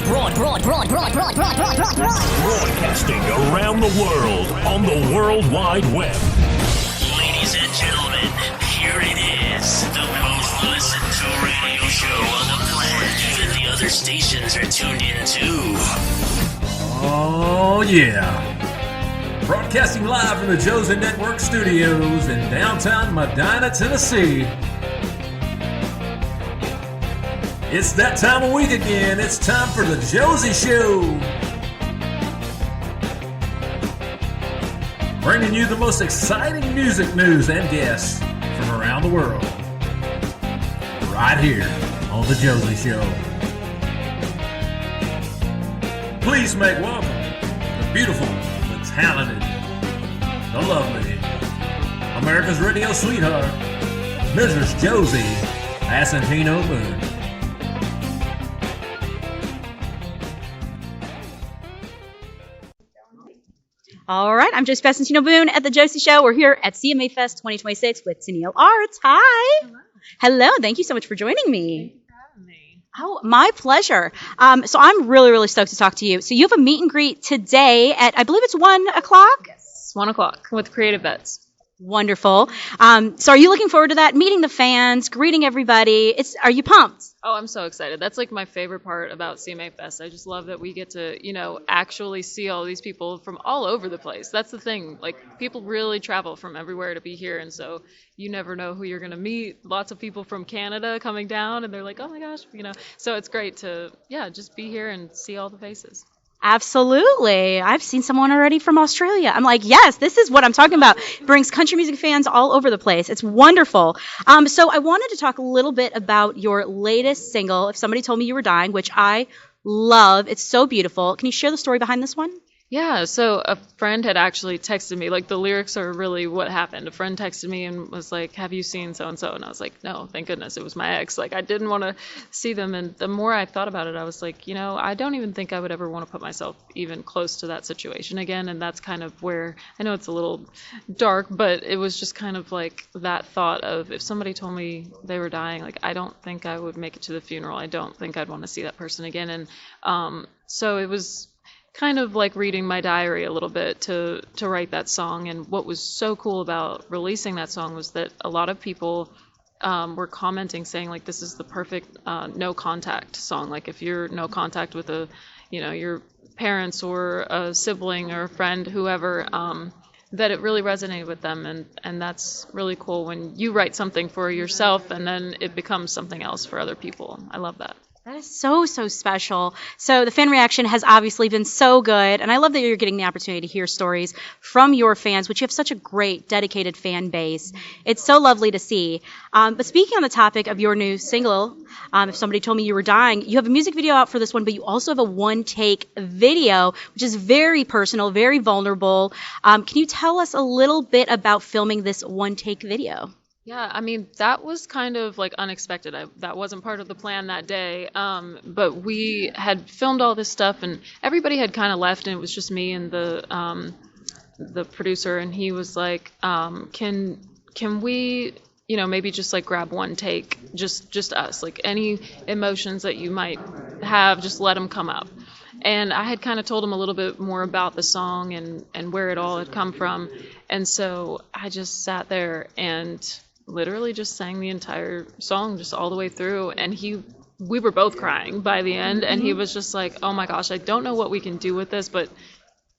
Broadcasting around the world on the World Wide Web. Ladies and gentlemen, here it is. The most listened to radio show on the planet. Even the other stations are tuned in too. Oh yeah. Broadcasting live from the Josie Network studios in downtown Medina, Tennessee. It's that time of week again. It's time for the Josie Show. Bringing you the most exciting music news and guests from around the world. Right here on the Josie Show. Please make welcome the beautiful, the talented, the lovely, America's radio sweetheart, Mrs. Josie Asantino Boone. All right, I'm Josie Asantino Boone at the Josie Show. We're here at CMA Fest 2026 with Tenille Arts. Hi. Hello. Thank you so much for joining me. Thank you for having me. Oh, my pleasure. So I'm really stoked to talk to you. So you have a meet and greet today at, I believe it's 1 o'clock? Yes, 1 o'clock with Creative Vets. Wonderful. So are you looking forward to that? Meeting the fans, greeting everybody. Are you pumped? Oh, I'm so excited. That's like my favorite part about CMA Fest. I just love that we get to, actually see all these people from all over the place. That's the thing. Like, people really travel from everywhere to be here, and so you never know who you're going to meet. Lots of people from Canada coming down, and they're like, oh my gosh, So it's great to, just be here and see all the faces. Absolutely. I've seen someone already from Australia. I'm like, yes, this is what I'm talking about. Brings country music fans all over the place. It's wonderful. So I wanted to talk a little bit about your latest single, If Somebody Told Me You Were Dying, which I love. It's so beautiful. Can you share the story behind this one? Yeah, so a friend had actually texted me, like the lyrics are really what happened. A friend texted me and was like, have you seen so-and-so? And I was like, no, thank goodness, it was my ex. Like, I didn't want to see them. And the more I thought about it, I was like, I don't even think I would ever want to put myself even close to that situation again. And that's kind of where, I know it's a little dark, but it was just kind of like that thought of if somebody told me they were dying, like, I don't think I would make it to the funeral. I don't think I'd want to see that person again. And so it was kind of like reading my diary a little bit to write that song. And what was so cool about releasing that song was that a lot of people were commenting saying, like, this is the perfect no contact song. Like, if you're no contact with your parents or a sibling or a friend, whoever, that it really resonated with them. And that's really cool when you write something for yourself and then it becomes something else for other people. I love that. That is so special. So the fan reaction has obviously been so good, and I love that you're getting the opportunity to hear stories from your fans, which you have such a great, dedicated fan base. It's so lovely to see. But speaking on the topic of your new single, If Somebody Told Me You Were Dying, you have a music video out for this one, but you also have a one-take video, which is very personal, very vulnerable. Can you tell us a little bit about filming this one-take video? Yeah, I mean, that was kind of like unexpected. That wasn't part of the plan that day. But we had filmed all this stuff and everybody had kind of left and it was just me and the producer, and he was like, can we, maybe just like grab one take, just us, like any emotions that you might have, just let them come up. And I had kind of told him a little bit more about the song and where it all had come from. And so I just sat there and literally just sang the entire song just all the way through, and we were both crying by the end, and he was just like, oh my gosh, I don't know what we can do with this, but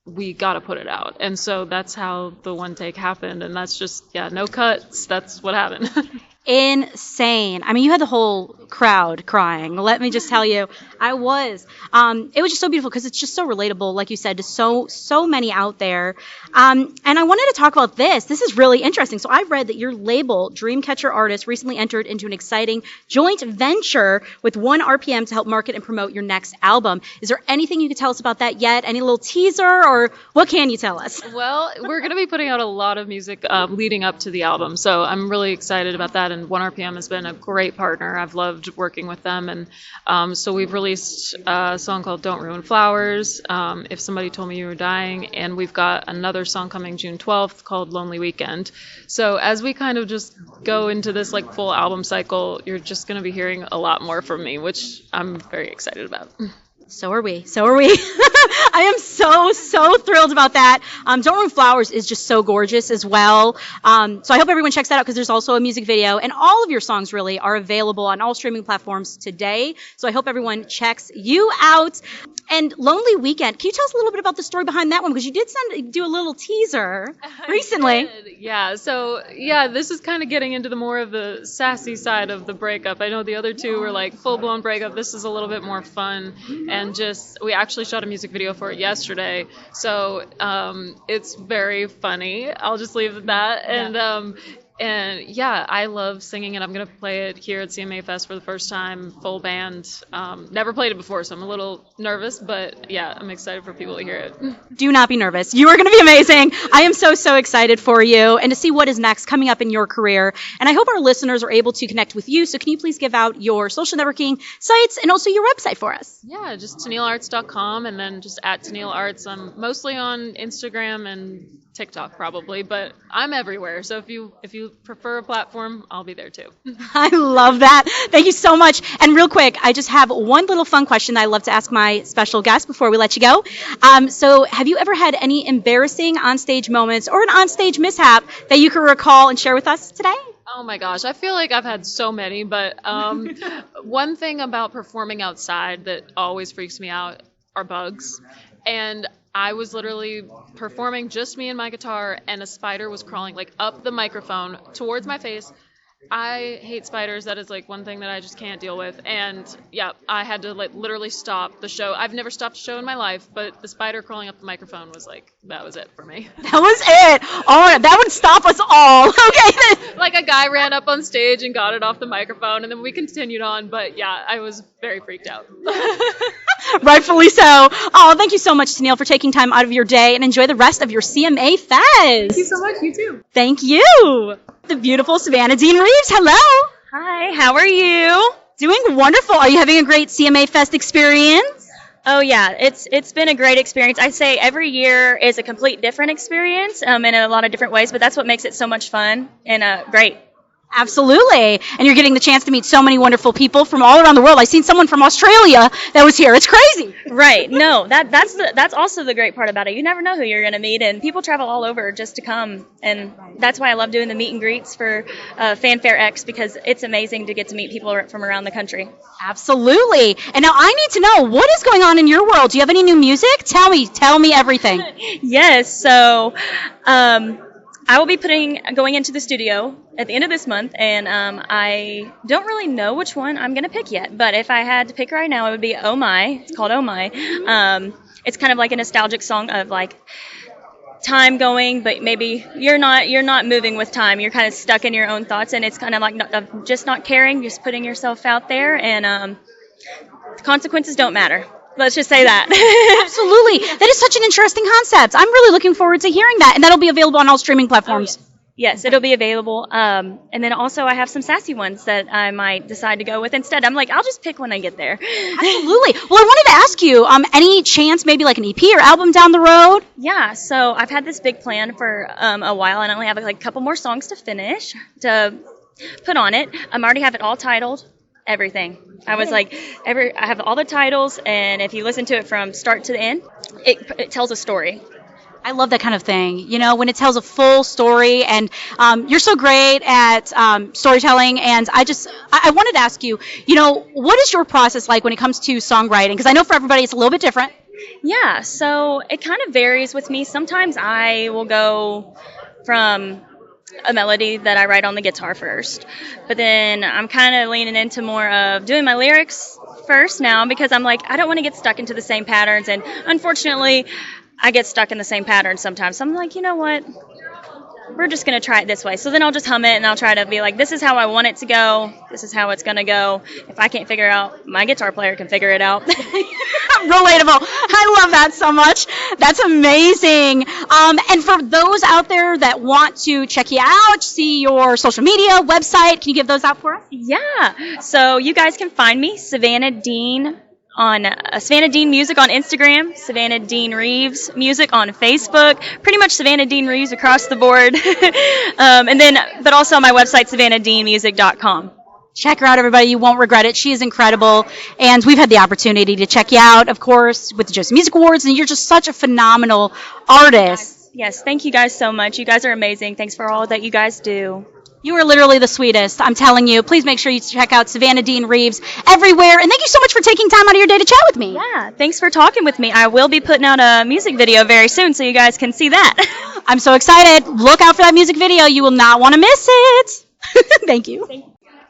we got to put it out. And so that's how the one take happened, and that's just, no cuts, that's what happened. Insane. I mean, you had the whole crowd crying. Let me just tell you, I was. It was just so beautiful because it's just so relatable, like you said, to so many out there. And I wanted to talk about this. This is really interesting. So I read that your label, Dreamcatcher Artists, recently entered into an exciting joint venture with 1RPM to help market and promote your next album. Is there anything you could tell us about that yet? Any little teaser, or what can you tell us? Well, we're going to be putting out a lot of music leading up to the album, so I'm really excited about that. And 1RPM has been a great partner. I've loved working with them. And so we've released a song called Don't Ruin Flowers, If Somebody Told Me You Were Dying, and we've got another song coming June 12th called Lonely Weekend. So as we kind of just go into this like full album cycle, you're just going to be hearing a lot more from me, which I'm very excited about. So are we. I am so thrilled about that. Don't Ruin Flowers is just so gorgeous as well. So I hope everyone checks that out because there's also a music video. And all of your songs really are available on all streaming platforms today. So I hope everyone checks you out. And Lonely Weekend, can you tell us a little bit about the story behind that one? Because you did do a little teaser recently. Yeah, so this is kind of getting into the more of the sassy side of the breakup. I know the other two were like full-blown breakup. This is a little bit more fun, and we actually shot a music video for it yesterday. So it's very funny. I'll just leave it at that. And I love singing, and I'm going to play it here at CMA Fest for the first time, full band. Never played it before, so I'm a little nervous, but I'm excited for people to hear it. Do not be nervous. You are going to be amazing. I am so excited for you and to see what is next coming up in your career. And I hope our listeners are able to connect with you. So can you please give out your social networking sites and also your website for us? Yeah, just TenilleArts.com and then just at TenilleArts. I'm mostly on Instagram and TikTok probably, but I'm everywhere. So if you prefer a platform, I'll be there too. I love that. Thank you so much. And real quick, I just have one little fun question that I love to ask my special guest before we let you go. So have you ever had any embarrassing onstage moments or an onstage mishap that you can recall and share with us today? Oh my gosh, I feel like I've had so many, but one thing about performing outside that always freaks me out are bugs. And I was literally performing just me and my guitar, and a spider was crawling like up the microphone towards my face. I hate spiders. That is like one thing that I just can't deal with. And I had to like literally stop the show. I've never stopped a show in my life, but the spider crawling up the microphone was like, that was it for me. That was it. Oh, that would stop us all. Okay. Like a guy ran up on stage and got it off the microphone, and then we continued on. But I was very freaked out. Rightfully so. Oh, thank you so much, Tenille, for taking time out of your day, and enjoy the rest of your CMA Fest. Thank you so much. You too. Thank you. The beautiful Savannah Dean Reeves. Hello. Hi, how are you? Doing wonderful. Are you having a great CMA Fest experience? Oh yeah, it's been a great experience. I'd say every year is a complete different experience in a lot of different ways, but that's what makes it so much fun and great. Absolutely. And you're getting the chance to meet so many wonderful people from all around the world. I've seen someone from Australia that was here. It's crazy. Right. No, that's also the great part about it. You never know who you're going to meet, and people travel all over just to come. And that's why I love doing the meet and greets for Fanfare X, because it's amazing to get to meet people from around the country. Absolutely. And now I need to know, what is going on in your world? Do you have any new music? Tell me everything. Yes. So, I will be going into the studio at the end of this month, and I don't really know which one I'm going to pick yet, but if I had to pick right now, it would be Oh My. It's called Oh My. It's kind of like a nostalgic song of like time going, but maybe you're not moving with time. You're kind of stuck in your own thoughts, and it's kind of like just not caring, just putting yourself out there, and the consequences don't matter. Let's just say that. Absolutely. That is such an interesting concept. I'm really looking forward to hearing that. And that'll be available on all streaming platforms. Oh, yes, it'll be available. And then also I have some sassy ones that I might decide to go with instead. I'm like, I'll just pick when I get there. Absolutely. Well, I wanted to ask you, any chance maybe like an EP or album down the road? Yeah, so I've had this big plan for a while, and I only have like a couple more songs to finish, to put on it. I already have it all titled. Everything. I was like, I have all the titles, and if you listen to it from start to the end, it tells a story. I love that kind of thing, when it tells a full story, and you're so great at storytelling, and I wanted to ask you, what is your process like when it comes to songwriting? Because I know for everybody it's a little bit different. Yeah, so it kind of varies with me. Sometimes I will go from a melody that I write on the guitar first, but then I'm kind of leaning into more of doing my lyrics first now, because I'm like, I don't want to get stuck into the same patterns, and unfortunately I get stuck in the same patterns sometimes. So I'm like, you know what, we're just going to try it this way. So then I'll just hum it, and I'll try to be like, this is how I want it to go, this is how it's going to go. If I can't figure it out, my guitar player can figure it out. Relatable. I love that so much. That's amazing. And for those out there that want to check you out, see your social media, website, can you give those out for us? Yeah. So you guys can find me, Savannah Dean, on Savannah Dean Music on Instagram, Savannah Dean Reeves Music on Facebook, pretty much Savannah Dean Reeves across the board. But also on my website, SavannahDeanMusic.com. Check her out, everybody. You won't regret it. She is incredible. And we've had the opportunity to check you out, of course, with the Josie Music Awards. And you're just such a phenomenal artist. Yes, thank you guys so much. You guys are amazing. Thanks for all that you guys do. You are literally the sweetest. I'm telling you. Please make sure you check out Savannah Dean Reeves everywhere. And thank you so much for taking time out of your day to chat with me. Yeah, thanks for talking with me. I will be putting out a music video very soon so you guys can see that. I'm so excited. Look out for that music video. You will not want to miss it. Thank you.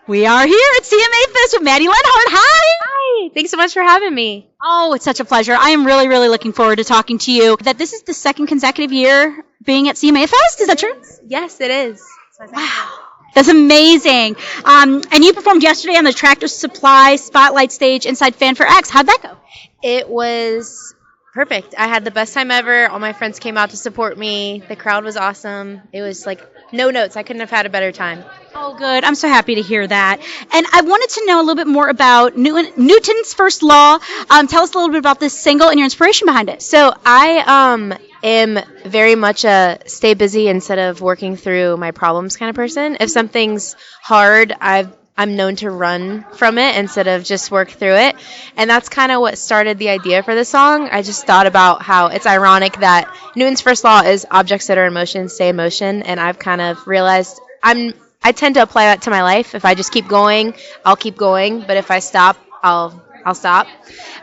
We are here at CMA Fest with Maddie Lenhart. Hi. Hi. Thanks so much for having me. Oh, it's such a pleasure. I am really, really looking forward to talking to you. That this is the second consecutive year being at CMA Fest. Is that true? Yes, it is. Wow. That's amazing. And you performed yesterday on the Tractor Supply Spotlight stage inside Fanfare X. How'd that go? It was perfect. I had the best time ever. All my friends came out to support me. The crowd was awesome. It was like no notes. I couldn't have had a better time. Oh, good. I'm so happy to hear that. And I wanted to know a little bit more about Newton's First Law. Tell us a little bit about this single and your inspiration behind it. So I am very much a stay busy instead of working through my problems kind of person. If something's hard, I'm known to run from it instead of just work through it. And that's kind of what started the idea for the song. I just thought about how it's ironic that Newton's first law is objects that are in motion stay in motion. And I've kind of realized I tend to apply that to my life. If I just keep going, I'll keep going. But if I stop, I'll stop.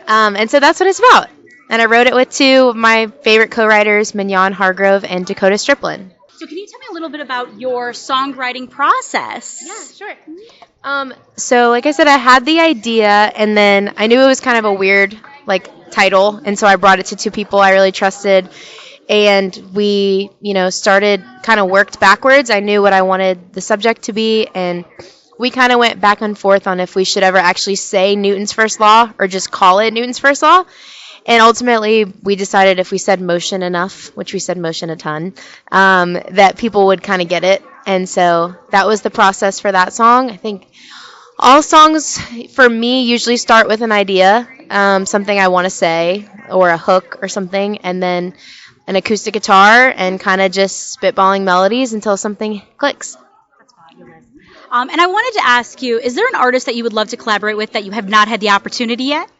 And so that's what it's about. And I wrote it with two of my favorite co-writers, Mignon Hargrove and Dakota Striplin. So can you tell me a little bit about your songwriting process? Yeah, sure. So like I said, I had the idea, and then I knew it was kind of a weird title, and so I brought it to two people I really trusted, and we started kind of worked backwards. I knew what I wanted the subject to be, and we kind of went back and forth on if we should ever actually say Newton's first law or just call it Newton's first law. And ultimately, we decided if we said motion enough, which we said motion a ton, that people would kind of get it. And so that was the process for that song. I think all songs, for me, usually start with an idea, something I want to say, or a hook or something, and then an acoustic guitar, and kind of just spitballing melodies until something clicks. And I wanted to ask you, is there an artist that you would love to collaborate with that you have not had the opportunity yet?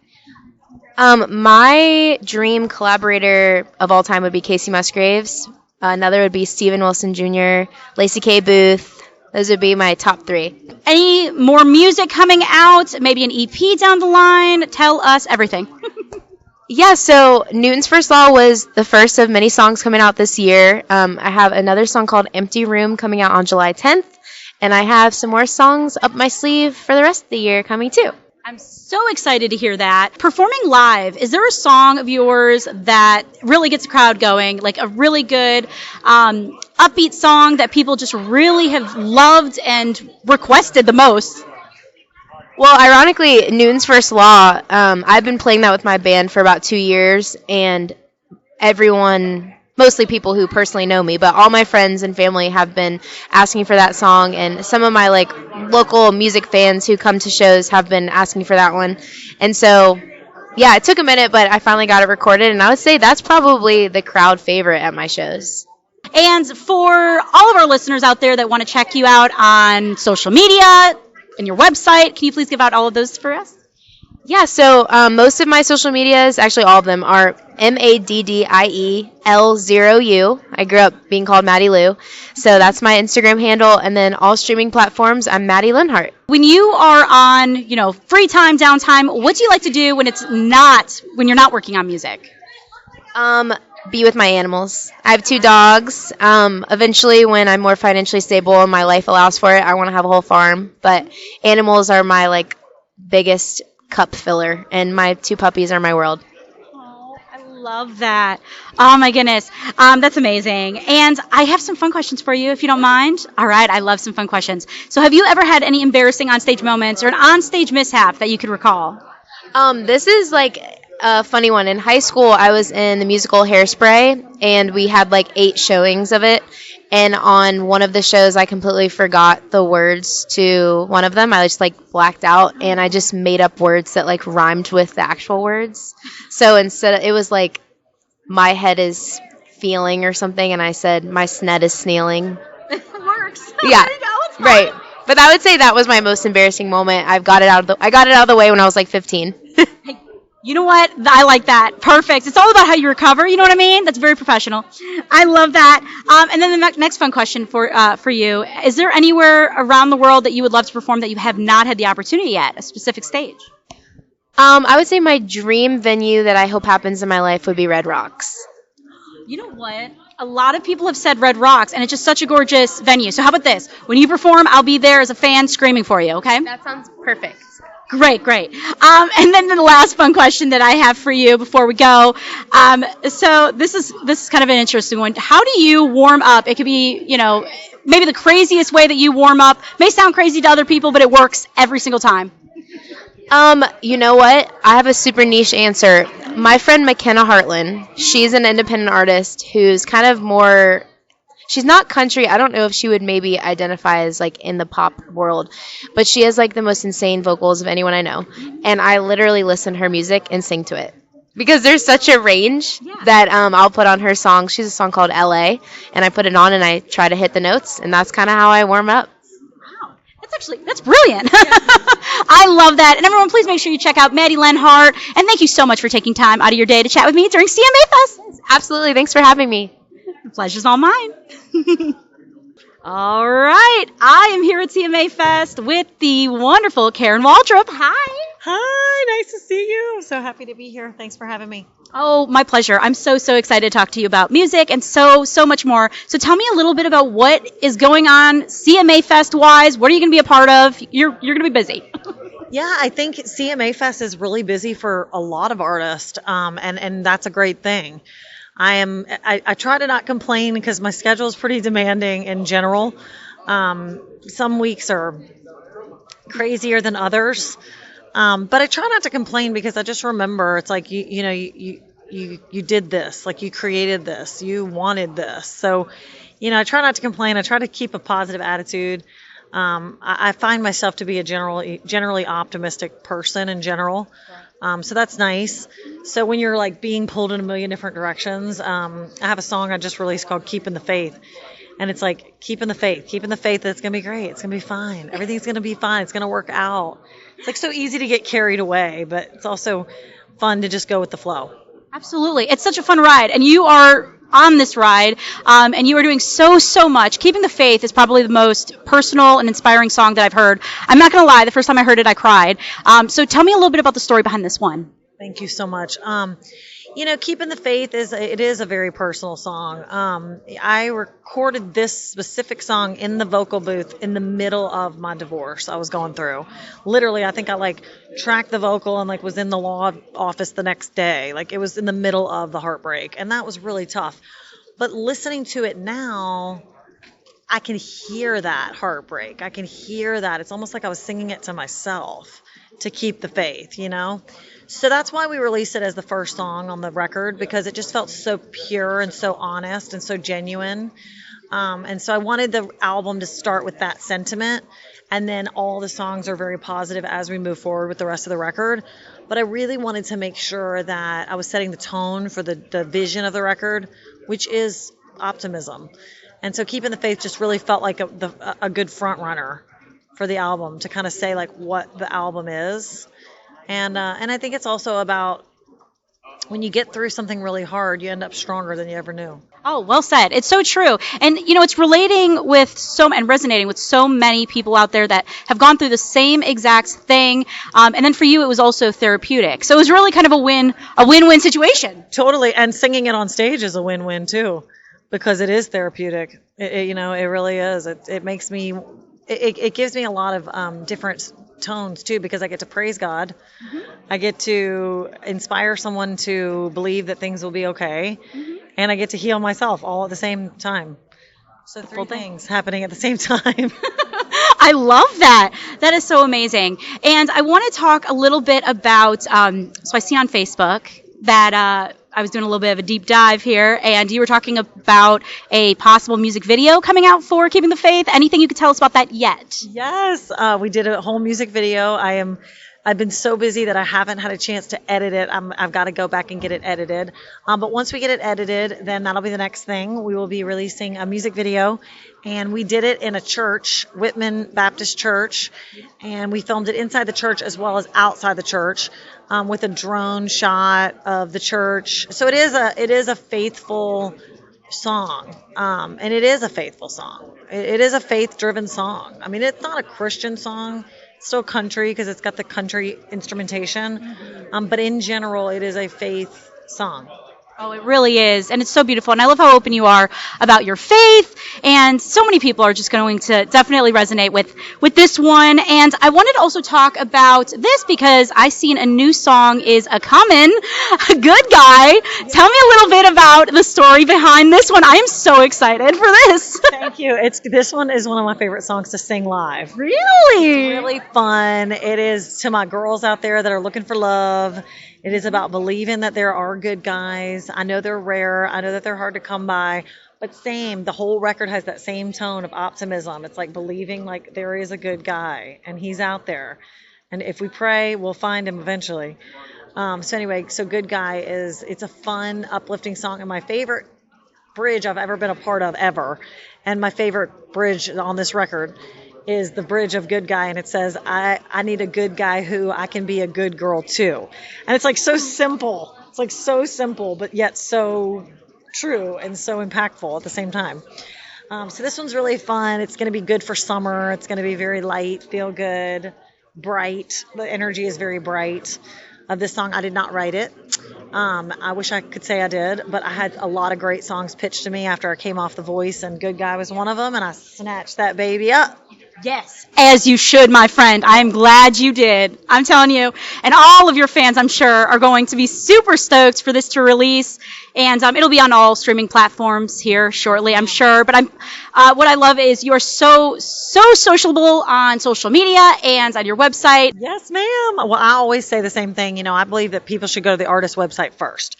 My dream collaborator of all time would be Casey Musgraves. Another would be Steven Wilson Jr., Lacey K. Booth. Those would be my top three. Any more music coming out? Maybe an EP down the line? Tell us everything. Yeah, so Newton's First Law was the first of many songs coming out this year. I have another song called Empty Room coming out on July 10th. And I have some more songs up my sleeve for the rest of the year coming too. I'm so excited to hear that. Performing live, is there a song of yours that really gets the crowd going, like a really good upbeat song that people just really have loved and requested the most? Well, ironically, Newton's First Law, I've been playing that with my band for about 2 years, and everyone, mostly people who personally know me, but all my friends and family have been asking for that song, and some of my local music fans who come to shows have been asking for that one. And so, yeah, it took a minute, but I finally got it recorded, and I would say that's probably the crowd favorite at my shows. And for all of our listeners out there that want to check you out on social media and your website, can you please give out all of those for us? Yeah, so most of my social medias, actually all of them, are MADDIEL0U. I grew up being called Maddie Lou. So that's my Instagram handle. And then all streaming platforms, I'm Maddie Lenhart. When you are on, free time, downtime, what do you like to do when you're not working on music? Be with my animals. I have 2 dogs. Eventually, when I'm more financially stable and my life allows for it, I want to have a whole farm. But animals are my, biggest cup filler, and my 2 puppies are my world. Oh, I love that. Oh my goodness. That's amazing. And I have some fun questions for you, if you don't mind. All right, I love some fun questions. So have you ever had any embarrassing onstage moments or an onstage mishap that you could recall? This is a funny one. In high school, I was in the musical Hairspray, and we had 8 showings of it. And on one of the shows, I completely forgot the words to one of them. I just blacked out, and I just made up words that rhymed with the actual words. So instead, it was my head is feeling or something, and I said my sned is snealing. It works. Yeah, there you go. It's fine. right. But I would say that was my most embarrassing moment. I got it out of the way when I was like 15. Hey, you know what? I like that. Perfect. It's all about how you recover. You know what I mean? That's very professional. I love that. And then the next fun question for you: is there anywhere around the world that you would love to perform that you have not had the opportunity at, a specific stage? I would say my dream venue that I hope happens in my life would be Red Rocks. You know what? A lot of people have said Red Rocks, and it's just such a gorgeous venue. So how about this? When you perform, I'll be there as a fan screaming for you, okay? That sounds perfect. Great. And then the last fun question that I have for you before we go. So this is kind of an interesting one. How do you warm up? It could be, maybe the craziest way that you warm up. May sound crazy to other people, but it works every single time. You know what? I have a super niche answer. My friend McKenna Hartland, she's an independent artist who's kind of more, she's not country. I don't know if she would maybe identify as like in the pop world, but she has like the most insane vocals of anyone I know. And I literally listen to her music and sing to it. Because there's such a range that I'll put on her song. She has a song called LA, and I put it on and I try to hit the notes, and that's kind of how I warm up. That's brilliant. I love that. And everyone, please make sure you check out Maddie Lenhart. And thank you so much for taking time out of your day to chat with me during CMA Fest. Absolutely. Thanks for having me. The pleasure's all mine. All right. I am here at CMA Fest with the wonderful Karen Waldrup. Hi. Hi. Nice to see you. I'm so happy to be here. Thanks for having me. Oh, my pleasure. I'm so excited to talk to you about music and so much more. So tell me a little bit about what is going on CMA Fest-wise. What are you going to be a part of? You're going to be busy. Yeah, I think CMA Fest is really busy for a lot of artists, and that's a great thing. I try to not complain because my schedule is pretty demanding in general. Some weeks are crazier than others. But I try not to complain because I just remember it's like, you did this, like you created this, you wanted this. So, I try not to complain. I try to keep a positive attitude. I find myself to be a generally optimistic person in general. So that's nice. So when you're like being pulled in a million different directions, I have a song I just released called Keeping the Faith. And it's like, keeping the faith that it's going to be great. It's going to be fine. Everything's going to be fine. It's going to work out. It's like so easy to get carried away, but it's also fun to just go with the flow. Absolutely. It's such a fun ride. And you are on this ride, and you are doing so much. Keeping the Faith is probably the most personal and inspiring song that I've heard. I'm not going to lie. The first time I heard it, I cried. So tell me a little bit about the story behind this one. Thank you so much. Keeping the Faith is a very personal song. I recorded this specific song in the vocal booth in the middle of my divorce I was going through. Literally, I think I tracked the vocal and was in the law office the next day. It was in the middle of the heartbreak, and that was really tough. But listening to it now, I can hear that heartbreak. I can hear that. It's almost like I was singing it to myself to keep the faith, So that's why we released it as the first song on the record, because it just felt so pure and so honest and so genuine. And so I wanted the album to start with that sentiment, and then all the songs are very positive as we move forward with the rest of the record. But I really wanted to make sure that I was setting the tone for the vision of the record, which is optimism. And so Keeping the Faith just really felt like a good front runner for the album to kind of say what the album is. And I think it's also about when you get through something really hard, you end up stronger than you ever knew. Oh, well said. It's so true. And, it's relating with and resonating with so many people out there that have gone through the same exact thing. And then for you, it was also therapeutic. So it was really kind of a win-win situation. Totally. And singing it on stage is a win-win too, because it is therapeutic. It really is. It makes me, it gives me a lot of different tones too, because I get to praise God. Mm-hmm. I get to inspire someone to believe that things will be okay. Mm-hmm. And I get to heal myself all at the same time. So three things happening at the same time. I love that. That is so amazing. And I want to talk a little bit about, so I see on Facebook that I was doing a little bit of a deep dive here, and you were talking about a possible music video coming out for Keeping the Faith. Anything you could tell us about that yet? Yes, we did a whole music video. I am I've been so busy that I haven't had a chance to edit it. I've got to go back and get it edited. But once we get it edited, then that'll be the next thing. We will be releasing a music video, and we did it in a church, Whitman Baptist Church, and we filmed it inside the church as well as outside the church, with a drone shot of the church. So it is a faithful song, and it is a faithful song. It is a faith-driven song. I mean, it's not a Christian song. It's still country because it's got the country instrumentation, but in general, it is a faith song. Oh, it really is. And it's so beautiful. And I love how open you are about your faith. And so many people are just going to definitely resonate with this one. And I wanted to also talk about this because I seen a new song is a comin', a good guy. Tell me a little bit about the story behind this one. I am so excited for this. Thank you. This one is one of my favorite songs to sing live. Really? It's really fun. It is to my girls out there that are looking for love. It is about believing that there are good guys. I know they're rare. I know that they're hard to come by. But the whole record has that same tone of optimism. It's like believing like there is a good guy and he's out there. And if we pray, we'll find him eventually. So Good Guy it's a fun, uplifting song. And my favorite bridge I've ever been a part of ever. And my favorite bridge on this record is the bridge of Good Guy, and it says, I need a good guy who I can be a good girl too. And it's like so simple. It's like so simple, but yet so true and so impactful at the same time. So this one's really fun. It's going to be good for summer. It's going to be very light, feel good, bright. The energy is very bright. Of this song, I did not write it. I wish I could say I did, but I had a lot of great songs pitched to me after I came off The Voice, and Good Guy was one of them, and I snatched that baby up. Yes, as you should, my friend. I'm glad you did. I'm telling you, and all of your fans, I'm sure, are going to be super stoked for this to release, and it'll be on all streaming platforms here shortly, I'm sure. But what I love is you are so sociable on social media and on your website. Yes, ma'am. Well, I always say the same thing. I believe that people should go to the artist's website first.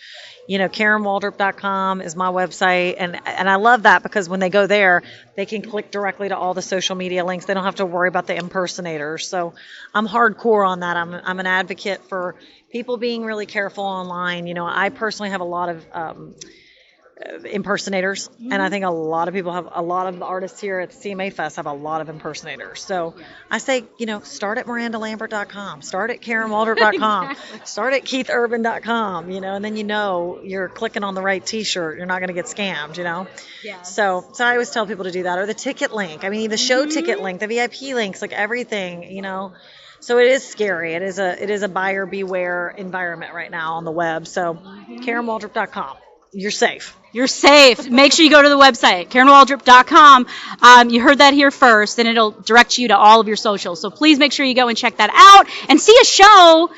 KarenWaldrup.com is my website, and I love that because when they go there, they can click directly to all the social media links. They don't have to worry about the impersonators. So I'm hardcore on that. I'm an advocate for people being really careful online. I personally have a lot of impersonators, and I think a lot of the artists here at the CMA Fest have a lot of impersonators. So I say, start at MirandaLambert.com, start at KarenWaldrup.com, exactly. Start at KeithUrban.com, and then you're clicking on the right T-shirt. You're not going to get scammed, Yes. So I always tell people to do that, or the ticket link. I mean, the show ticket link, the VIP links, like everything, So it is scary. It is a buyer beware environment right now on the web. So KarenWaldrup.com. You're safe. You're safe. Make sure you go to the website, KarenWaldrup.com. You heard that here first, and it'll direct you to all of your socials. So please make sure you go and check that out and see a show.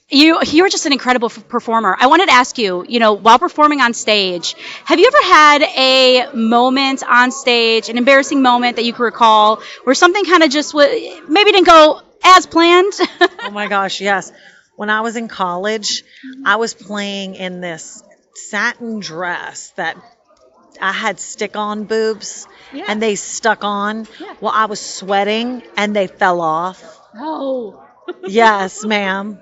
You're just an incredible performer. I wanted to ask you, while performing on stage, have you ever had a moment on stage, an embarrassing moment that you can recall, where something kind of just maybe didn't go as planned? Oh my gosh, yes. When I was in college, I was playing in this satin dress that I had stick-on boobs, and they stuck on. Yeah. Well, I was sweating, and they fell off. Oh. Yes, ma'am.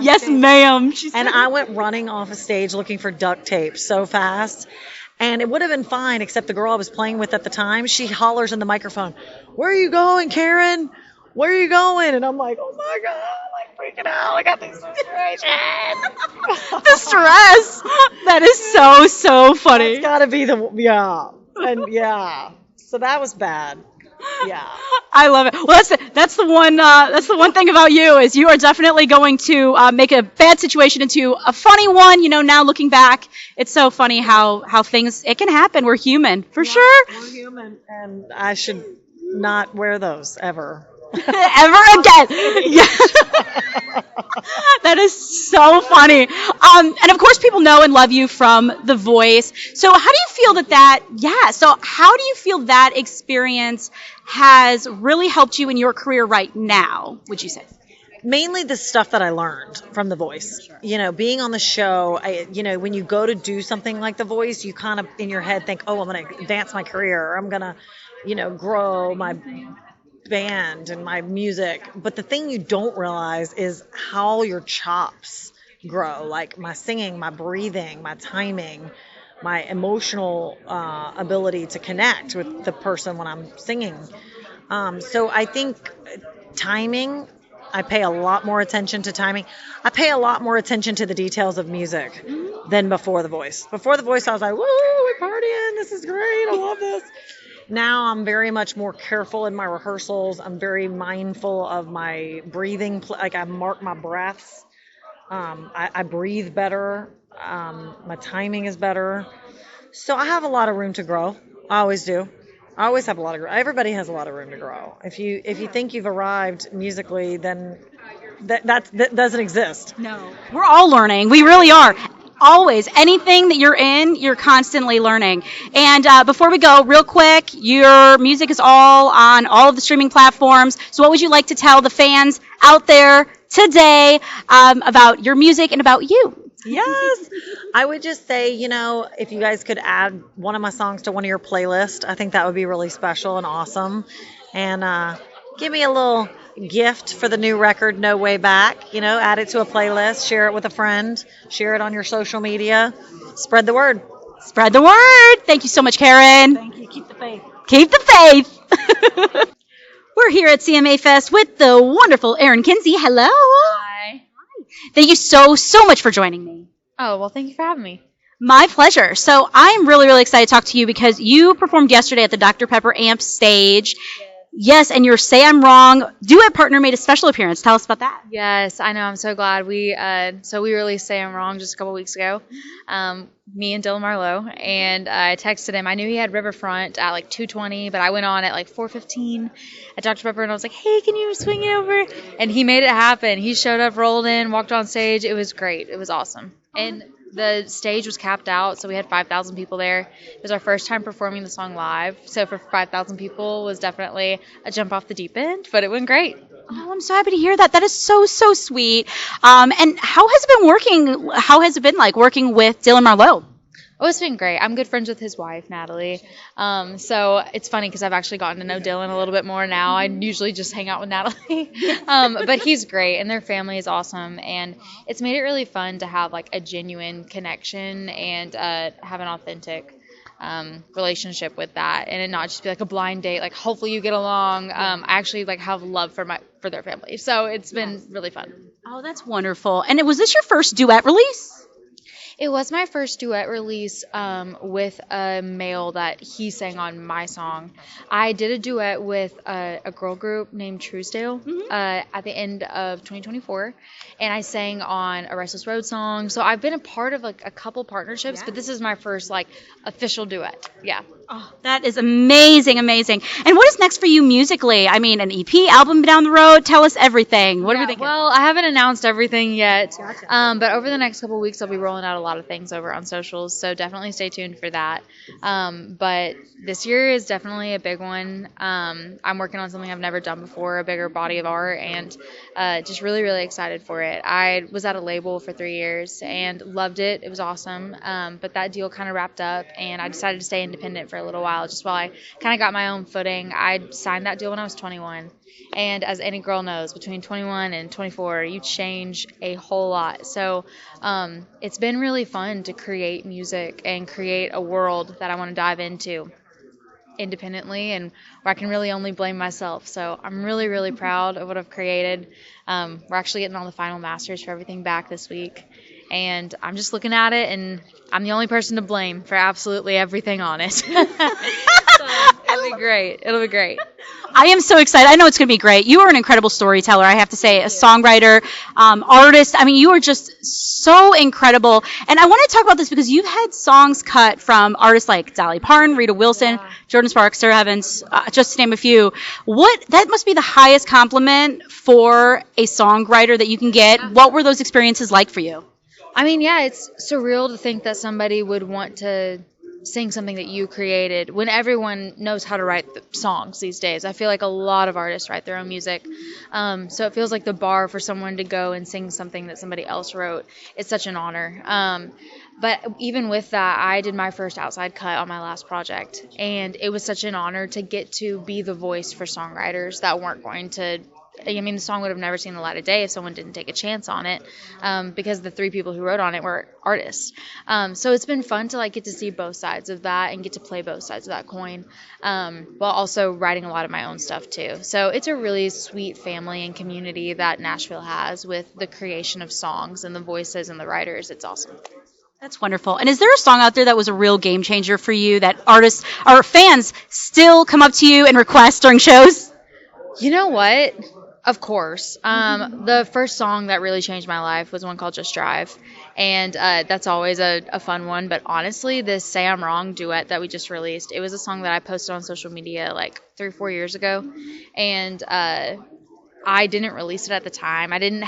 Yes, ma'am. And I went running off a stage looking for duct tape so fast. And it would have been fine, except the girl I was playing with at the time, she hollers in the microphone, "Where are you going, Karen? Where are you going?" And I'm like, oh my God, I'm like freaking out. I got this situation. The stress. That is so funny. It's got to be So that was bad. Yeah. I love it. Well, that's the one thing about you is you are definitely going to make a bad situation into a funny one. Now looking back, it's so funny how things, it can happen. We're human, for sure. We're human, and I should not wear those ever. Ever again. Yeah. That is so funny. And of course people know and love you from The Voice. So how do you feel how do you feel that experience has really helped you in your career right now, would you say? Mainly the stuff that I learned from The Voice. Sure. Being on the show, when you go to do something like The Voice, you kind of in your head think, oh, I'm going to advance my career, or I'm going to, grow my band and my music, but the thing you don't realize is how your chops grow, like my singing, my breathing, my timing, my emotional ability to connect with the person when I'm singing. So I think timing, I pay a lot more attention to timing. I pay a lot more attention to the details of music than before The Voice. Before The Voice, I was like, woo, we're partying, this is great, I love this. Now I'm very much more careful in my rehearsals. I'm very mindful of my breathing. Like I mark my breaths. I breathe better. My timing is better. So I have a lot of room to grow. I always do. I always have a lot of room. Everybody has a lot of room to grow. If you think you've arrived musically, then that doesn't exist. No, we're all learning. We really are. Always, anything that you're in, you're constantly learning. And before we go, real quick, your music is all on all of the streaming platforms. So what would you like to tell the fans out there today about your music and about you? Yes. I would just say, if you guys could add one of my songs to one of your playlists, I think that would be really special and awesome. And give me a little gift for the new record, No Way Back. Add it to a playlist, share it with a friend, share it on your social media. Spread the word. Spread the word. Thank you so much, Karen. Thank you. Keep the faith. Keep the faith. We're here at CMA Fest with the wonderful Erin Kinsey. Hello. Hi. Thank you so much for joining me. Oh, well, thank you for having me. My pleasure. So I'm really, really excited to talk to you because you performed yesterday at the Dr. Pepper Amp stage. Yes, and your Say I'm Wrong duet partner made a special appearance. Tell us about that. Yes, I know. I'm so glad. We released Say I'm Wrong just a couple weeks ago, me and Dylan Marlowe, and I texted him. I knew he had Riverfront at like 2:20, but I went on at like 4:15 at Dr. Pepper, and I was like, hey, can you swing it over? And he made it happen. He showed up, rolled in, walked on stage. It was great. It was awesome. And the stage was capped out, so we had 5,000 people there. It was our first time performing the song live, so for 5,000 people was definitely a jump off the deep end, but it went great. Oh, I'm so happy to hear that. That is so sweet. And how has it been working? How has it been like working with Dylan Marlowe? Oh, it's been great. I'm good friends with his wife, Natalie. So it's funny because I've actually gotten to know Dylan a little bit more now. I usually just hang out with Natalie. But he's great, and their family is awesome. And it's made it really fun to have like a genuine connection and have an authentic relationship with that, and it not just be like a blind date. Like hopefully you get along. I actually like have love for their family. So it's been really fun. Oh, that's wonderful. And was this your first duet release? It was my first duet release with a male that he sang on my song. I did a duet with a girl group named Truesdale at the end of 2024, and I sang on a Restless Road song. So I've been a part of like a couple partnerships, but this is my first like official duet. Yeah. Oh, that is amazing. And what is next for you musically? I mean, an EP, album down the road? Tell us everything. What are we thinking? Well, I haven't announced everything yet, but over the next couple of weeks, I'll be rolling out a lot of things over on socials, so definitely stay tuned for that. But this year is definitely a big one. I'm working on something I've never done before, a bigger body of art, and just really, really excited for it. I was at a label for 3 years and loved it. It was awesome, but that deal kind of wrapped up, and I decided to stay independent for a little while just while I kind of got my own footing. I signed that deal when I was 21, and as any girl knows, between 21 and 24 you change a whole lot. So it's been really fun to create music and create a world that I want to dive into independently and where I can really only blame myself. So I'm really, really proud of what I've created. We're actually getting all the final masters for everything back this week, and I'm just looking at it, and I'm the only person to blame for absolutely everything on it. So it'll be great. I am so excited. I know it's going to be great. You are an incredible storyteller, I have to say, a songwriter, artist. I mean, you are just so incredible. And I want to talk about this because you've had songs cut from artists like Dolly Parton, Rita Wilson, Jordan Sparks, Sarah Evans, just to name a few. That must be the highest compliment for a songwriter that you can get. What were those experiences like for you? I mean, yeah, it's surreal to think that somebody would want to sing something that you created when everyone knows how to write songs these days. I feel like a lot of artists write their own music. So it feels like the bar for someone to go and sing something that somebody else wrote is such an honor. But even with that, I did my first outside cut on my last project, and it was such an honor to get to be the voice for songwriters that weren't going to. I mean, the song would have never seen the light of day if someone didn't take a chance on it, because the 3 people who wrote on it were artists. So it's been fun to like get to see both sides of that and get to play both sides of that coin, while also writing a lot of my own stuff too. So it's a really sweet family and community that Nashville has with the creation of songs and the voices and the writers. It's awesome. That's wonderful. And is there a song out there that was a real game changer for you that artists or fans still come up to you and request during shows? You know what? Of course. The first song that really changed my life was one called Just Drive. And that's always a fun one. But honestly, this Say I'm Wrong duet that we just released, it was a song that I posted on social media like 3 or 4 years ago. And I didn't release it at the time. I didn't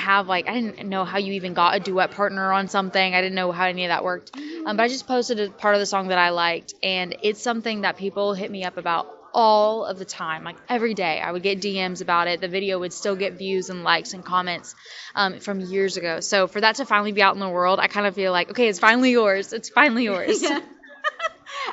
know how you even got a duet partner on something. I didn't know how any of that worked. But I just posted a part of the song that I liked. And it's something that people hit me up about all of the time, like every day. I would get DMs about it. The video would still get views and likes and comments from years ago. So for that to finally be out in the world, I kind of feel like, okay, it's finally yours. It's finally yours. Yeah.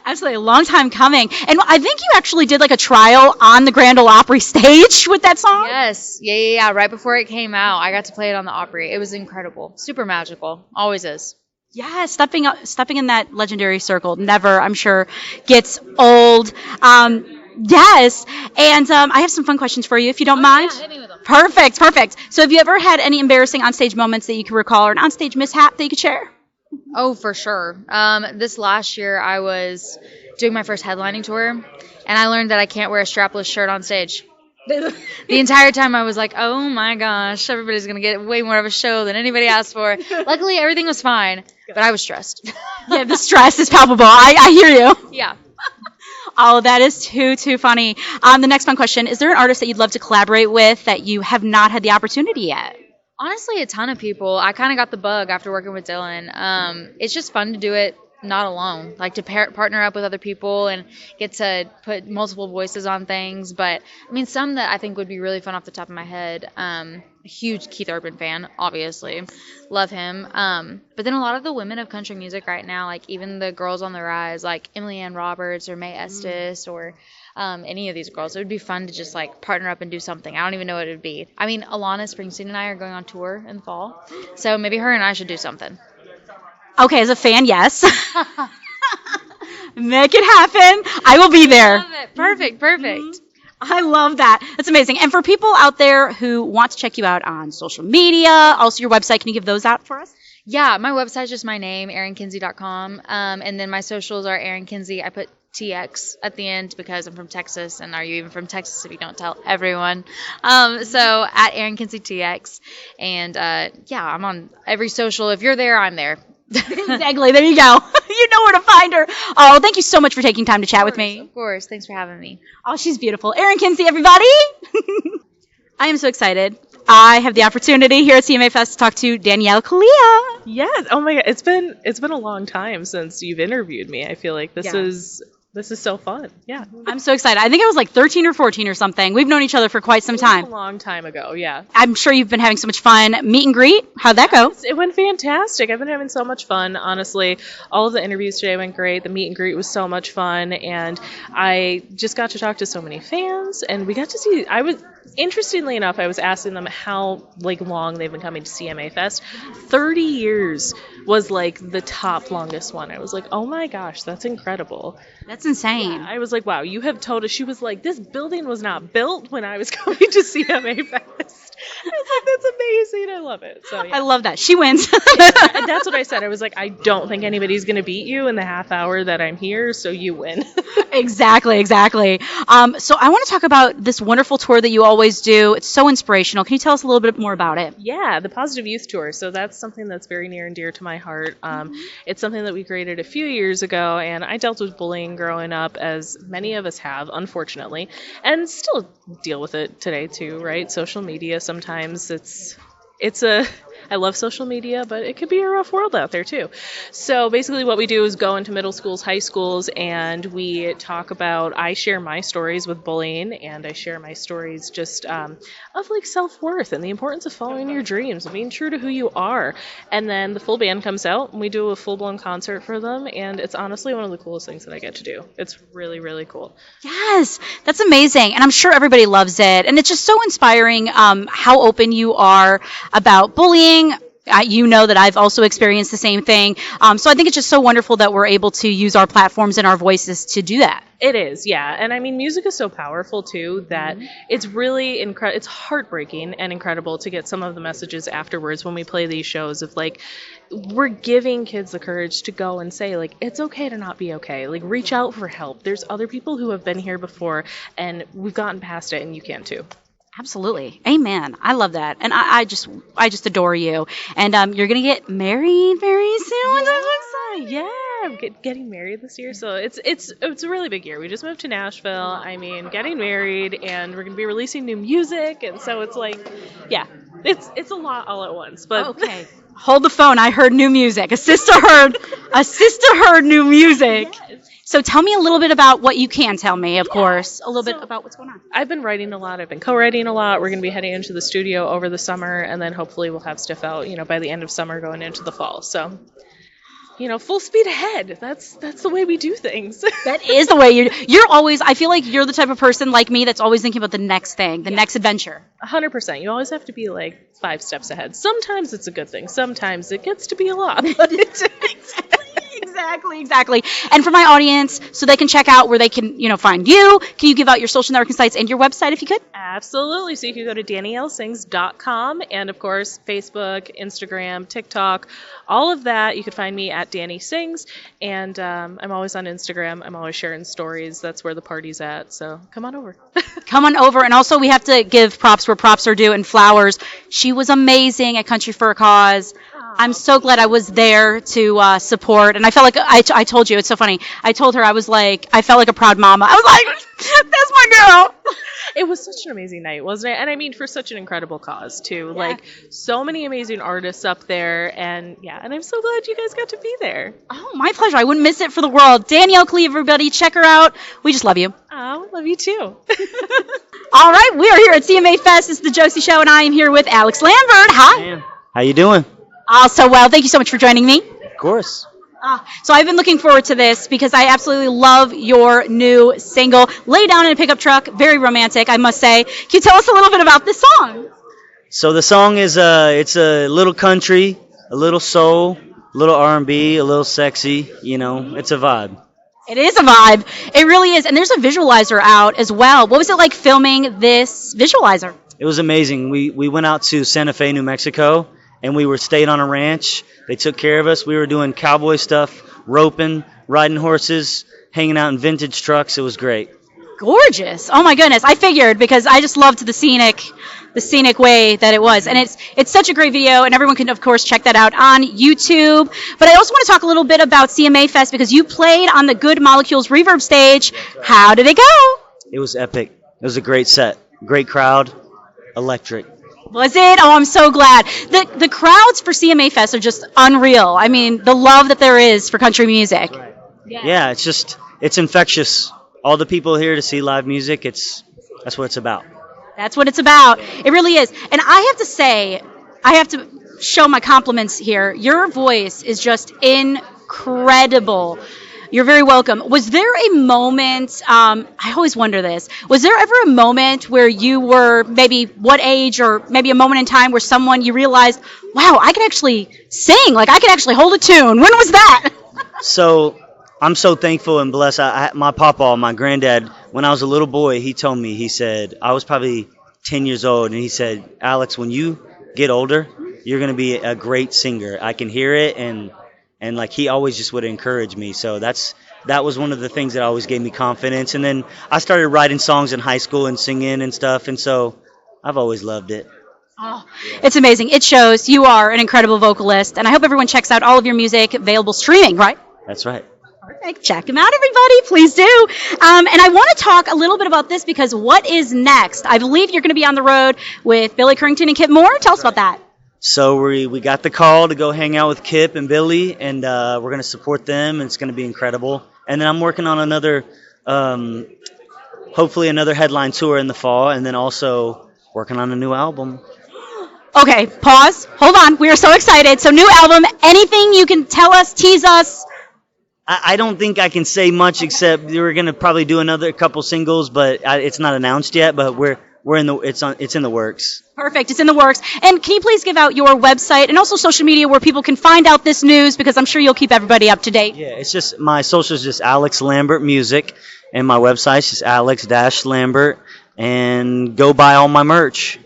Absolutely, a long time coming. And I think you actually did like a trial on the Grand Ole Opry stage with that song. Yes. Yeah. Right before it came out, I got to play it on the Opry. It was incredible. Super magical. Always is. Yeah, stepping in that legendary circle never, I'm sure, gets old. Yes, and I have some fun questions for you, if you don't mind. Yeah, hit me with them. Perfect. So have you ever had any embarrassing onstage moments that you can recall, or an onstage mishap that you could share? Oh, for sure. This last year, I was doing my first headlining tour, and I learned that I can't wear a strapless shirt on stage. The entire time I was like, oh my gosh, everybody's going to get way more of a show than anybody asked for. Luckily, everything was fine, but I was stressed. Yeah, the stress is palpable. I hear you. Yeah. Oh, that is too funny. The next fun question, is there an artist that you'd love to collaborate with that you have not had the opportunity yet? Honestly, a ton of people. I kind of got the bug after working with Dylan. It's just fun to do it not alone, like to partner up with other people and get to put multiple voices on things. But I mean, some that I think would be really fun off the top of my head. A huge Keith Urban fan, obviously, love him. But then a lot of the women of country music right now, like even the girls on the rise, like Emily Ann Roberts or Mae Estes or any of these girls, it would be fun to just like partner up and do something. I don't even know what it would be. I mean, Alana Springsteen and I are going on tour in the fall, so maybe her and I should do something. Okay, as a fan, yes. Make it happen. I will be there. Love it. Perfect. Mm-hmm. I love that. That's amazing. And for people out there who want to check you out on social media, also your website, can you give those out for us? Yeah, my website's just my name, ErinKinsey.com. And then my socials are Erin Kinsey. I put TX at the end because I'm from Texas, and are you even from Texas if you don't tell everyone? So at Erin Kinsey TX. And yeah, I'm on every social. If you're there, I'm there. Exactly. There you go. You know where to find her. Oh, thank you so much for taking time to chat with me. Of course. Thanks for having me. Oh, she's beautiful. Erin Kinsey, everybody. I am so excited. I have the opportunity here at CMA Fest to talk to Dani-elle Kleha. Yes. Oh my God. It's been a long time since you've interviewed me. I feel like this is so fun. Yeah. I'm so excited. I think I was like 13 or 14 or something. We've known each other for quite some time. A long time ago, yeah. I'm sure you've been having so much fun. Meet and greet. How'd that go? It went fantastic. I've been having so much fun, honestly. All of the interviews today went great. The meet and greet was so much fun, and I just got to talk to so many fans, and we got to see, interestingly enough, I was asking them how long they've been coming to CMA Fest. 30 years was the top longest one. I was like, oh my gosh, that's incredible. That's insane. Yeah, I was like, wow, you have told us. She was like, this building was not built when I was coming to CMA Fest. I was like, that's amazing. I love it. So yeah. I love that. She wins. Yeah, that's what I said. I was like, I don't think anybody's going to beat you in the half hour that I'm here, so you win. Exactly. So I want to talk about this wonderful tour that you always do. It's so inspirational. Can you tell us a little bit more about it? Yeah, the Positive Youth Tour. So that's something that's very near and dear to my heart. It's something that we created a few years ago, and I dealt with bullying growing up, as many of us have, unfortunately, and still deal with it today too, right? Social media, sometimes it's a, I love social media, but it could be a rough world out there too. So basically what we do is go into middle schools, high schools, and we talk about, I share my stories with bullying, and I share my stories just of like self-worth and the importance of following your dreams and being true to who you are. And then the full band comes out and we do a full-blown concert for them, and it's honestly one of the coolest things that I get to do. It's really, really cool. Yes, that's amazing. And I'm sure everybody loves it. And it's just so inspiring how open you are about bullying. You know that I've also experienced the same thing. So I think it's just so wonderful that we're able to use our platforms and our voices to do that. It is, yeah. And I mean, music is so powerful too that it's really it's heartbreaking and incredible to get some of the messages afterwards when we play these shows of like, we're giving kids the courage to go and say like, it's okay to not be okay. Like, reach out for help. There's other people who have been here before and we've gotten past it, and you can too. Absolutely. Amen. I love that. And I just adore you. And you're going to get married very soon. Yeah, I'm getting married this year, so it's a really big year. We just moved to Nashville. I mean, getting married, and we're going to be releasing new music, and so it's like, yeah, it's a lot all at once. But okay. Hold the phone. I heard new music. A sister heard new music. Yes. So tell me a little bit about what you can tell me, of course, a little bit about what's going on. I've been writing a lot. I've been co-writing a lot. We're going to be heading into the studio over the summer, and then hopefully we'll have stuff out, by the end of summer going into the fall. So, full speed ahead. That's the way we do things. That is the way you're always, I feel like you're the type of person like me that's always thinking about the next thing, the next adventure. 100%. You always have to be like 5 steps ahead. Sometimes it's a good thing. Sometimes it gets to be a lot. Exactly. And for my audience, so they can check out where they can, find you, can you give out your social networking sites and your website if you could? Absolutely. So you can go to Dani-ellesings.com, and of course, Facebook, Instagram, TikTok, all of that. You can find me at Dani Sings, and I'm always on Instagram. I'm always sharing stories. That's where the party's at. So come on over. Come on over. And also, we have to give props where props are due, and flowers. She was amazing at Country for a Cause. I'm so glad I was there to support, and I felt like I told you, it's so funny. I told her I felt like a proud mama. I was like, that's my girl. It was such an amazing night, wasn't it? And I mean, for such an incredible cause too. Yeah. Like, so many amazing artists up there, and I'm so glad you guys got to be there. Oh, my pleasure. I wouldn't miss it for the world. Dani-elle, Kleha, everybody, check her out. We just love you. Oh, love you too. All right, we are here at CMA Fest. It's the Josie Show, and I am here with Alex Lambert. Hi. Man. How you doing? Also well. Thank you so much for joining me. Of course. So I've been looking forward to this because I absolutely love your new single, Lay Down in a Pickup Truck. Very romantic, I must say. Can you tell us a little bit about this song? So the song is it's a little country, a little soul, a little R&B, a little sexy. It's a vibe. It is a vibe. It really is. And there's a visualizer out as well. What was it like filming this visualizer? It was amazing. We went out to Santa Fe, New Mexico, and we were staying on a ranch. They took care of us. We were doing cowboy stuff, roping, riding horses, hanging out in vintage trucks. It was great. Gorgeous. Oh my goodness. I figured, because I just loved the scenic way that it was. And it's such a great video, and everyone can of course check that out on YouTube. But I also want to talk a little bit about CMA Fest, because you played on the Good Molecules Reverb stage. How did it go? It was epic. It was a great set. Great crowd. Electric. Was it? Oh, I'm so glad. The crowds for CMA Fest are just unreal. I mean, the love that there is for country music. Right. Yeah, it's infectious. All the people here to see live music, that's what it's about. That's what it's about. It really is. And I have to say, I have to show my compliments here. Your voice is just incredible. You're very welcome. Was there a moment, I always wonder this, was there ever a moment where you were maybe what age, or maybe a moment in time where you realized, wow, I can actually sing, like I can actually hold a tune? When was that? So I'm so thankful and blessed. My papa, my granddad, when I was a little boy, he told me, he said, I was probably 10 years old, and he said, Alex, when you get older, you're going to be a great singer. I can hear it, and like he always just would encourage me. So that was one of the things that always gave me confidence. And then I started writing songs in high school and singing and stuff, and so I've always loved it. Oh, it's amazing. It shows. You are an incredible vocalist, and I hope everyone checks out all of your music, available streaming, right? That's right. Perfect. Check him out, everybody. Please do. And I want to talk a little bit about this, because what is next? I believe you're going to be on the road with Billy Currington and Kip Moore. Tell us about that. So we got the call to go hang out with Kip and Billy, and we're gonna support them, and it's gonna be incredible. And then I'm working on another, hopefully another headline tour in the fall, and then also working on a new album. Okay, pause. Hold on. We are so excited. So, new album. Anything you can tell us, tease us? I don't think I can say much except we're gonna probably do another couple singles, but it's not announced yet. But it's in the works. Perfect. It's in the works. And can you please give out your website and also social media where people can find out this news, because I'm sure you'll keep everybody up to date. Yeah, it's just my social is just Alex Lambert Music, and my website's just Alex-Lambert, and go buy all my merch.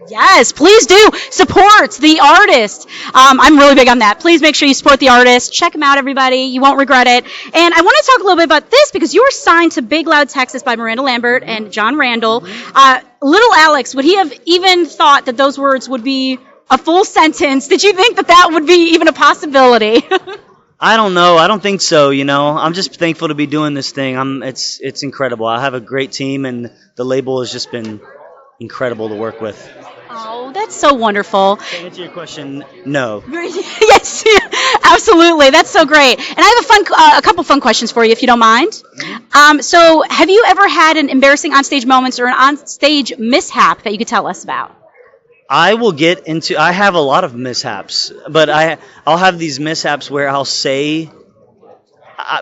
Yes, please do. Support the artist. I'm really big on that. Please make sure you support the artist. Check him out, everybody. You won't regret it. And I want to talk a little bit about this because you were signed to Big Loud Texas by Miranda Lambert and John Randall. Little Alex, would he have even thought that those words would be a full sentence? Did you think that would be even a possibility? I don't know. I don't think so. I'm just thankful to be doing this thing. It's incredible. I have a great team, and the label has just been incredible to work with. Oh, that's so wonderful. To answer your question, no. Yes, absolutely. That's so great. And I have a couple fun questions for you, if you don't mind. So, have you ever had an embarrassing onstage moments or an onstage mishap that you could tell us about? I have a lot of mishaps, but I'll have these mishaps where I'll say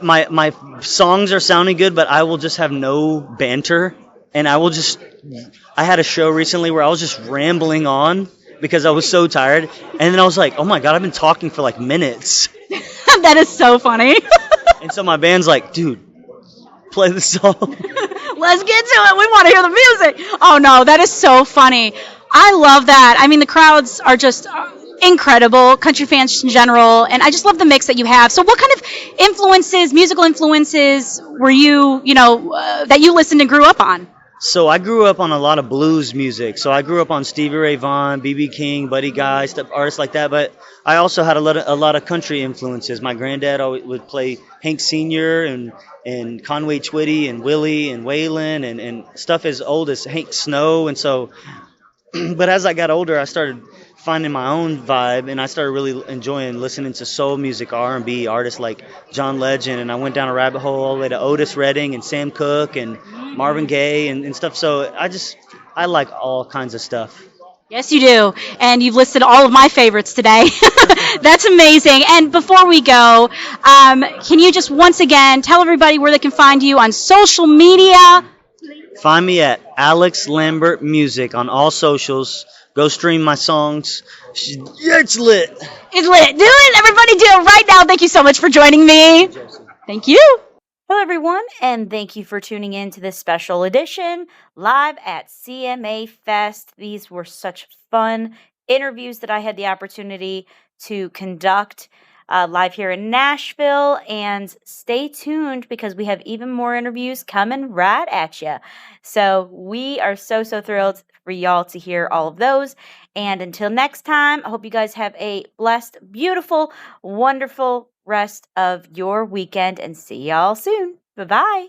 my songs are sounding good, but I will just have no banter, and I had a show recently where I was just rambling on because I was so tired, and then I was like, oh my God, I've been talking for like minutes. That is so funny. And so my band's like, dude, play the song. Let's get to it. We want to hear the music. Oh no, that is so funny. I love that. I mean, the crowds are just incredible, country fans in general, and I just love the mix that you have. So what kind of musical influences were you, that you listened and grew up on? So I grew up on a lot of blues music. So I grew up on Stevie Ray Vaughan, B.B. King, Buddy Guy, artists like that. But I also had a lot of country influences. My granddad always would play Hank Sr. and Conway Twitty and Willie and Waylon and stuff as old as Hank Snow. And so, but as I got older, I started finding my own vibe, and I started really enjoying listening to soul music, R&B artists like John Legend, and I went down a rabbit hole all the way to Otis Redding and Sam Cooke and Marvin Gaye and stuff. So I like all kinds of stuff. Yes, you do. And you've listed all of my favorites today. That's amazing. And before we go, can you just once again tell everybody where they can find you on social media? Find me at Alex Lambert Music on all socials. Go stream my songs. Yeah, it's lit. It's lit. Do it. Everybody do it right now. Thank you so much for joining me. Thank you. Hello, everyone, and thank you for tuning in to this special edition live at CMA Fest. These were such fun interviews that I had the opportunity to conduct live here in Nashville, and stay tuned because we have even more interviews coming right at you. So we are so thrilled for y'all to hear all of those. And until next time, I hope you guys have a blessed, beautiful, wonderful rest of your weekend, and see y'all soon. Bye-bye.